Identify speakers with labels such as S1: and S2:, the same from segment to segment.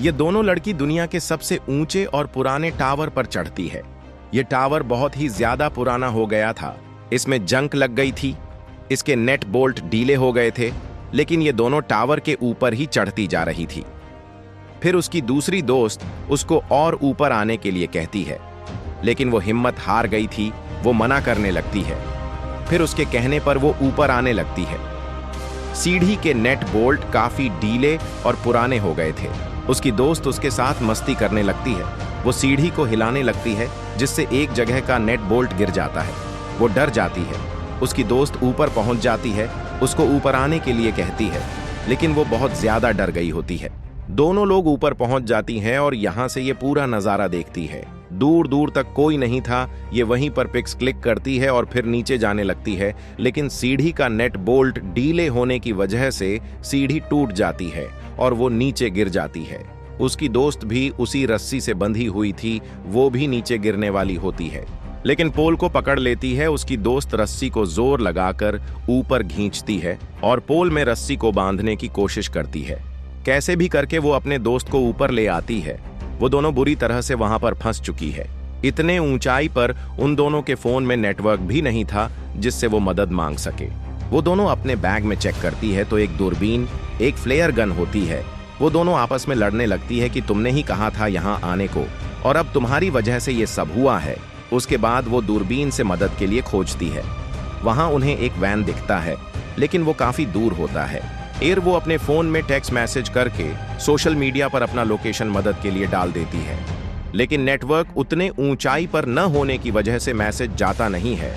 S1: ये दोनों लड़की दुनिया के सबसे ऊंचे और पुराने टावर पर चढ़ती है। ये टावर बहुत ही ज्यादा पुराना हो गया था, इसमें जंग लग गई थी, इसके नेट बोल्ट ढीले हो गए थे, लेकिन ये दोनों टावर के ऊपर ही चढ़ती जा रही थी। फिर उसकी दूसरी दोस्त उसको और ऊपर आने के लिए कहती है, लेकिन वो हिम्मत हार गई थी, वो मना करने लगती है। फिर उसके कहने पर वो ऊपर आने लगती है। सीढ़ी के नेट बोल्ट काफी ढीले और पुराने हो गए थे। उसकी दोस्त उसके साथ मस्ती करने लगती है। वो सीढ़ी को हिलाने लगती है, जिससे एक जगह का नेट बोल्ट गिर जाता है। वो डर जाती है। उसकी दोस्त ऊपर पहुंच जाती है, उसको ऊपर आने के लिए कहती है, लेकिन वो बहुत ज्यादा डर गई होती है। दोनों लोग ऊपर पहुंच जाती हैं और यहाँ से ये पूरा नजारा देखती है। दूर दूर तक कोई नहीं था। ये वहीं पर पिक्स क्लिक करती है और फिर नीचे जाने लगती है, लेकिन सीढ़ी का नेट बोल्ट ढीले होने की वजह से सीढ़ी टूट जाती है और वो नीचे गिर जाती है। उसकी दोस्त भी उसी रस्सी से बंधी हुई थी, वो भी नीचे गिरने वाली होती है, लेकिन पोल को पकड़ लेती है। उसकी दोस्त रस्सी को जोर लगाकर ऊपर खींचती है और पोल में रस्सी को बांधने की कोशिश करती है। कैसे भी करके वो अपने दोस्त को ऊपर ले आती है। वो दोनों बुरी तरह से वहां पर फंस चुकी है। इतने ऊंचाई पर उन दोनों के फोन में नेटवर्क भी नहीं था जिससे वो मदद मांग सके। वो दोनों अपने बैग में चेक करती है तो एक दूरबीन, एक फ्लेयर गन होती है। वो दोनों आपस में लड़ने लगती है कि तुमने ही कहा था यहाँ आने को और अब तुम्हारी वजह से ये सब हुआ है। उसके बाद वो दूरबीन से मदद के लिए खोजती है। वहां उन्हें एक वैन दिखता है, लेकिन वो काफी दूर होता है। वो अपने फोन में टेक्स्ट मैसेज करके सोशल मीडिया पर अपना लोकेशन मदद के लिए डाल देती है, लेकिन नेटवर्क उतने ऊंचाई पर न होने की वजह से मैसेज जाता नहीं है।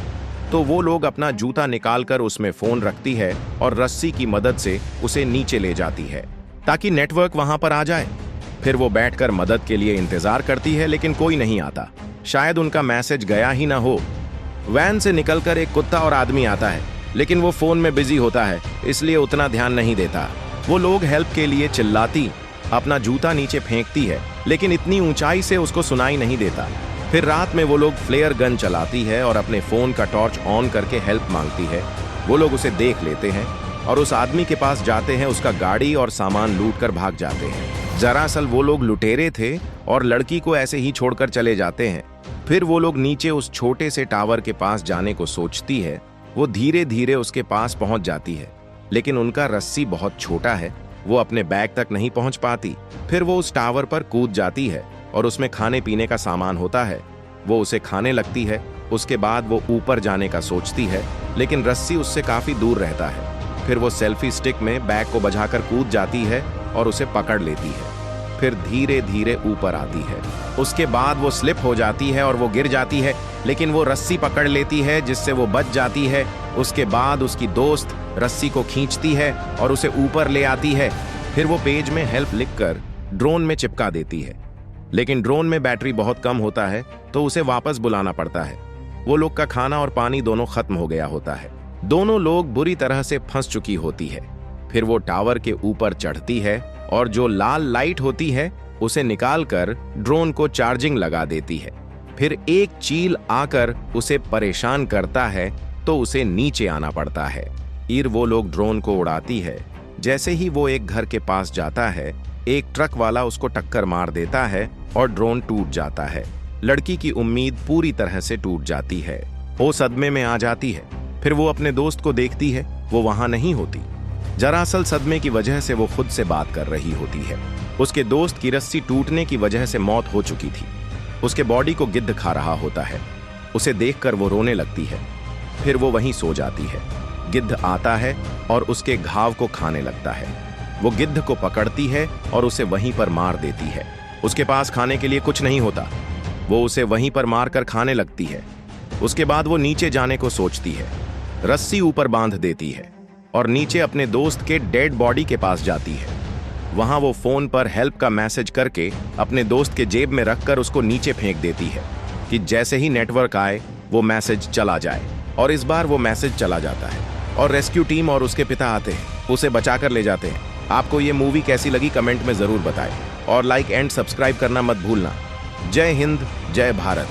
S1: तो वो लोग अपना जूता निकालकर उसमें फोन रखती है और रस्सी की मदद से उसे नीचे ले जाती है ताकि नेटवर्क वहां पर आ जाए। फिर वो बैठकर मदद के लिए इंतजार करती है, लेकिन कोई नहीं आता। शायद उनका मैसेज गया ही ना हो। वैन से निकलकर एक कुत्ता और आदमी आता है, लेकिन वो फोन में बिजी होता है, इसलिए उतना ध्यान नहीं देता। वो लोग हेल्प के लिए चिल्लाती, अपना जूता नीचे फेंकती है, लेकिन इतनी ऊंचाई से उसको सुनाई नहीं देता। फिर रात में वो लोग फ्लेयर गन चलाती है और अपने फोन का टॉर्च ऑन करके हेल्प मांगती है। वो लोग उसे देख लेते हैं और उस आदमी के पास जाते हैं, उसका गाड़ी और सामान लूट कर भाग जाते हैं। दरअसल वो लोग लुटेरे थे और लड़की को ऐसे ही छोड़कर चले जाते हैं। फिर वो लोग नीचे उस छोटे से टावर के पास जाने को सोचती है। वो धीरे धीरे उसके पास पहुंच जाती है, लेकिन उनका रस्सी बहुत छोटा है, वो अपने बैग तक नहीं पहुंच पाती। फिर वो उस टावर पर कूद जाती है और उसमें खाने पीने का सामान होता है। वो उसे खाने लगती है। उसके बाद वो ऊपर जाने का सोचती है, लेकिन रस्सी उससे काफी दूर रहता है। फिर वो सेल्फी स्टिक में बैग को बचाकर कूद जाती है और उसे पकड़ लेती है। फिर धीरे धीरे ऊपर आती है। उसके बाद वो स्लिप हो जाती है और वो गिर जाती है, लेकिन वो रस्सी पकड़ लेती है जिससे वो बच जाती है। उसके बाद उसकी दोस्त रस्सी को खींचती है और उसे ऊपर ले आती है। फिर वो पेज में हेल्प लिखकर ड्रोन में चिपका देती है, लेकिन ड्रोन में बैटरी बहुत कम होता है तो उसे वापस बुलाना पड़ता है। वो लोग का खाना और पानी दोनों खत्म हो गया होता है। दोनों लोग बुरी तरह से फंस चुकी होती है। फिर वो टावर के ऊपर चढ़ती है और जो लाल लाइट होती है उसे निकालकर ड्रोन को चार्जिंग लगा देती है। फिर एक चील आकर उसे परेशान करता है तो उसे नीचे आना पड़ता है। वो लोग ड्रोन को उड़ाती है। जैसे ही वो एक घर के पास जाता है, एक ट्रक वाला उसको टक्कर मार देता है और ड्रोन टूट जाता है। लड़की की उम्मीद पूरी तरह से टूट जाती है। वो सदमे में आ जाती है। फिर वो अपने दोस्त को देखती है, वो वहां नहीं होती। दरअसल सदमे की वजह से वो खुद से बात कर रही होती है। उसके दोस्त की रस्सी टूटने की वजह से मौत हो चुकी थी। उसके बॉडी को गिद्ध खा रहा होता है। उसे देखकर वो रोने लगती है। फिर वो वहीं सो जाती है। गिद्ध आता है और उसके घाव को खाने लगता है। वो गिद्ध को पकड़ती है और उसे वहीं पर मार देती है। उसके पास खाने के लिए कुछ नहीं होता। वो उसे वहीं पर मारकर खाने लगती है। उसके बाद वो नीचे जाने को सोचती है। रस्सी ऊपर बांध देती है और नीचे अपने दोस्त के डेड बॉडी के पास जाती है। वहां वो फोन पर हेल्प का मैसेज करके अपने दोस्त के जेब में रखकर उसको नीचे फेंक देती है कि जैसे ही नेटवर्क आए वो मैसेज चला जाए। और इस बार वो मैसेज चला जाता है और रेस्क्यू टीम और उसके पिता आते हैं, उसे बचाकर ले जाते हैं। आपको ये मूवी कैसी लगी कमेंट में जरूर बताएं और लाइक एंड सब्सक्राइब करना मत भूलना। जय हिंद, जय भारत।